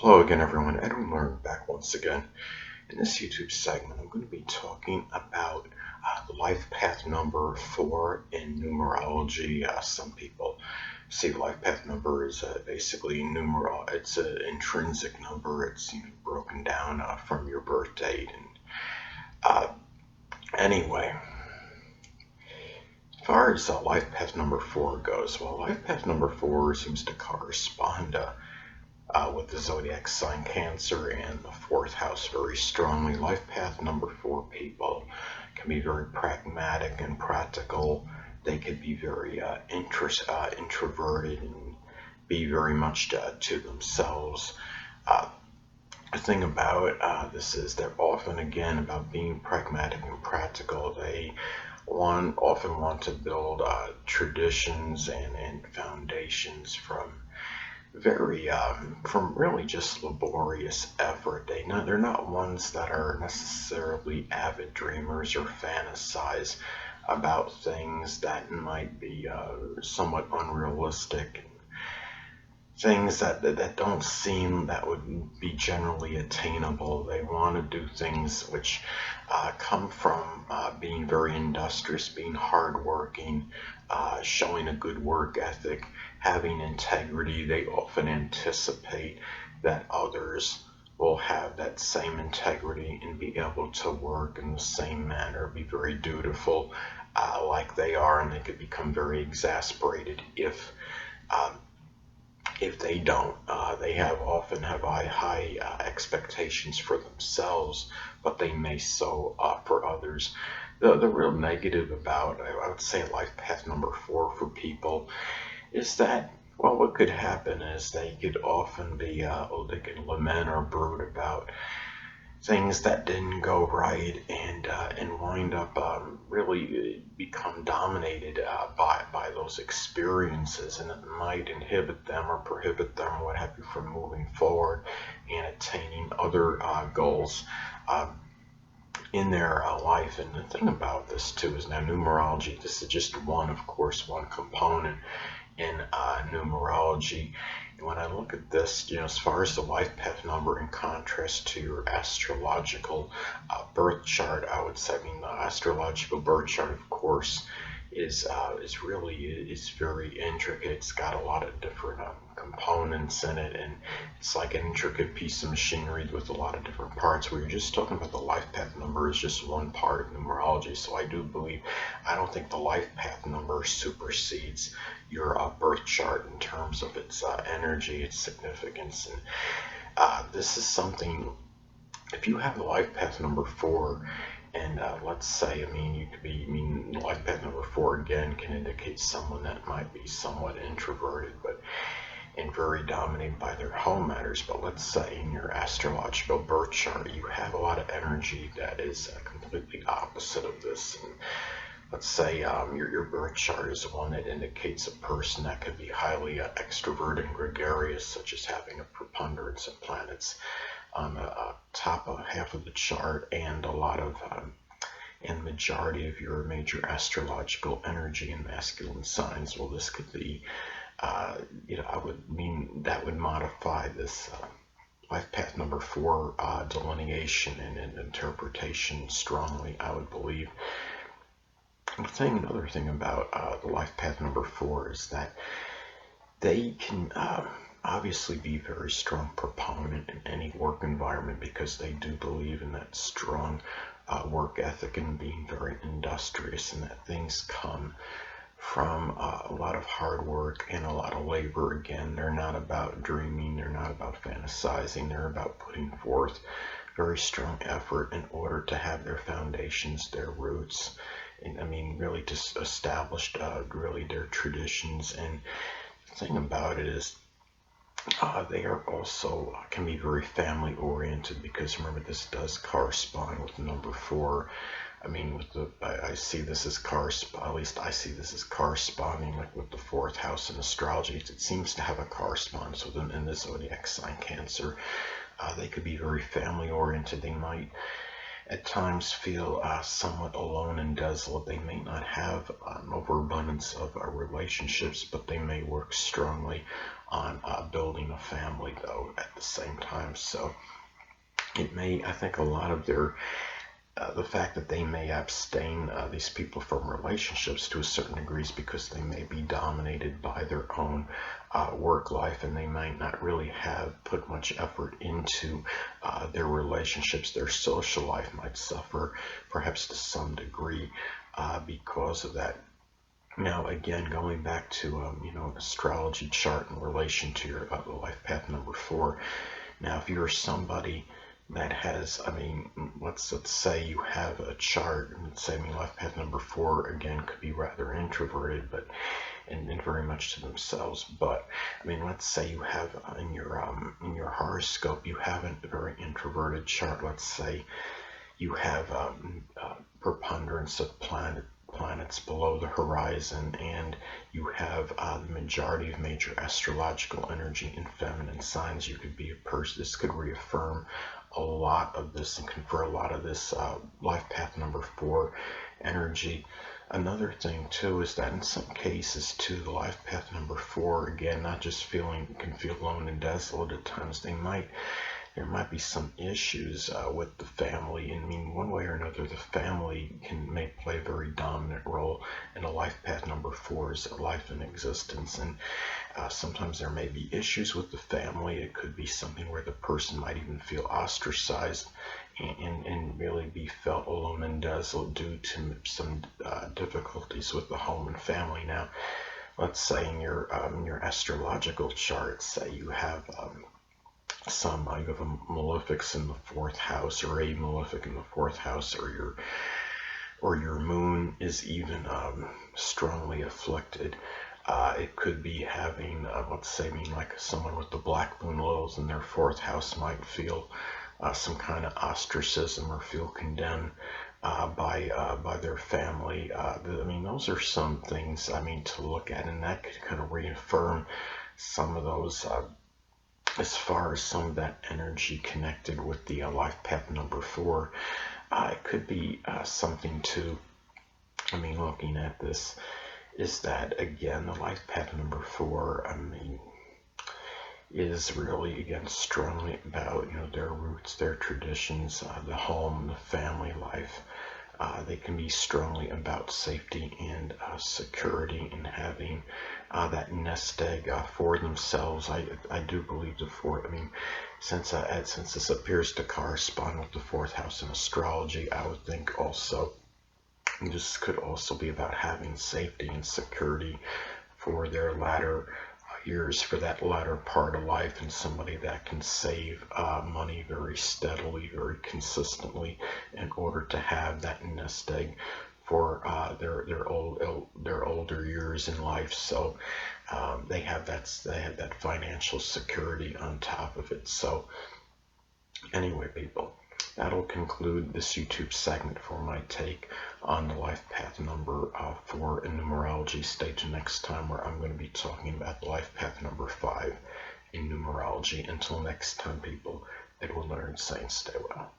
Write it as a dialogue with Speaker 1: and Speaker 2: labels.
Speaker 1: Hello again, everyone. Edwin Learnard back once again. In this YouTube segment, I'm going to be talking about the life path number 4 in numerology. Some people see life path number as basically it's an intrinsic number. It's broken down from your birth date. And anyway, as far as life path number 4 goes, well, life path number 4 seems to correspond with the zodiac sign Cancer and the fourth house very strongly. Life path number 4 people can be very pragmatic and practical. They could be very introverted and be very much to themselves. The thing about this is they're often, again, about being pragmatic and practical. They often want to build traditions and foundations from really just laborious effort. They're not ones that are necessarily avid dreamers or fantasize about things that might be somewhat unrealistic, things that don't seem that would be generally attainable. They want to do things which come from being very industrious, being hardworking, showing a good work ethic, having integrity. They often anticipate that others will have that same integrity and be able to work in the same manner, be very dutiful like they are, and they could become very exasperated if they don't. They often have high expectations for themselves, but they may so for others. The real negative about, I would say, life path number 4 for people is that, well, what could happen is they could often be, they could lament or brood about things that didn't go right, and wind up really become dominated by those experiences, and it might inhibit them or prohibit them, what have you, from moving forward and attaining other goals in their life. And the thing about this too is, now, numerology, this is just one, of course, one component in numerology. And when I look at this, as far as the life path number in contrast to your astrological birth chart, I would say, the astrological birth chart, of course, is very intricate. It's got a lot of different components in it, and it's like an intricate piece of machinery with a lot of different parts. Where you're just talking about the life path number is just one part of numerology. So I don't think the life path number supersedes your birth chart in terms of its energy, its significance. And this is something, if you have the life path number 4, and let's say, life path number 4 again can indicate someone that might be somewhat introverted, and very dominated by their home matters. But let's say in your astrological birth chart, you have a lot of energy that is completely opposite of this. And let's say your birth chart is one that indicates a person that could be highly extroverted and gregarious, such as having a preponderance of planets on the top half of the chart, and a lot of and majority of your major astrological energy in masculine signs. Well, this could be that would modify this life path number 4 delineation and interpretation strongly, I would believe. Another thing about the life path number 4 is that they can obviously be a very strong proponent in any work environment, because they do believe in that strong work ethic and being very industrious, and that things come from a lot of hard work and a lot of labor. Again, they're not about dreaming, they're not about fantasizing, they're about putting forth very strong effort in order to have their foundations, their roots, and really just established really their traditions. And the thing about it is, they are also can be very family oriented, because remember, this does correspond with number 4. I see this as at least I see this as corresponding, like with the fourth house in astrology. It seems to have a correspondence with them in the zodiac sign Cancer. They could be very family oriented. They might at times feel somewhat alone and desolate. They may not have an overabundance of relationships, but they may work strongly on building a family, though, at the same time. So it may, I think a lot of their the fact that they may abstain these people from relationships to a certain degree is because they may be dominated by their own work life, and they might not really have put much effort into their relationships. Their social life might suffer, perhaps to some degree, because of that. Now, again, going back to an astrology chart in relation to your life path number 4. Now, if you're somebody that has, let's say you have a chart, let's say, life path number 4, again, could be rather introverted, but and very much to themselves. But let's say you have in your horoscope, you have a very introverted chart. Let's say you have preponderance of planets below the horizon, and you have the majority of major astrological energy in feminine signs. You could be a person. This could reaffirm a lot of this and confer a lot of this life path number 4 energy. Another thing too is that in some cases too, the life path number 4, again, not just can feel alone and desolate at times. There might be some issues with the family. One way or another, the family may play a very dominant role in a life path number 4's life and existence. And sometimes there may be issues with the family. It could be something where the person might even feel ostracized and really be felt alone and desolate due to some difficulties with the home and family. Now, let's say in your astrological chart, say you have you have a malefics in the 4th house, or a malefic in the 4th house, or your moon is even strongly afflicted. It could be having, let's say, like someone with the black moon lils in their 4th house might feel some kind of ostracism or feel condemned by their family. Those are some things to look at, and that could kind of reaffirm some of those. As far as some of that energy connected with the life path number 4, it could be something to, looking at this, is that, again, the life path number 4, is really, again, strongly about, their roots, their traditions, the home, the family life. They can be strongly about safety and security, and having that nest egg for themselves. I do believe the 4th, since this appears to correspond with the 4th house in astrology, I would think also this could also be about having safety and security for their latter years, for that latter part of life, and somebody that can save money very steadily, very consistently, in order to have that nest egg for their older years in life. So they have that financial security on top of it. So anyway, people, that'll conclude this YouTube segment for my take on the life path number 4 in numerology. Stay tuned next time, where I'm going to be talking about the life path number 5 in numerology. Until next time, people, Edwin Learnard saying stay well.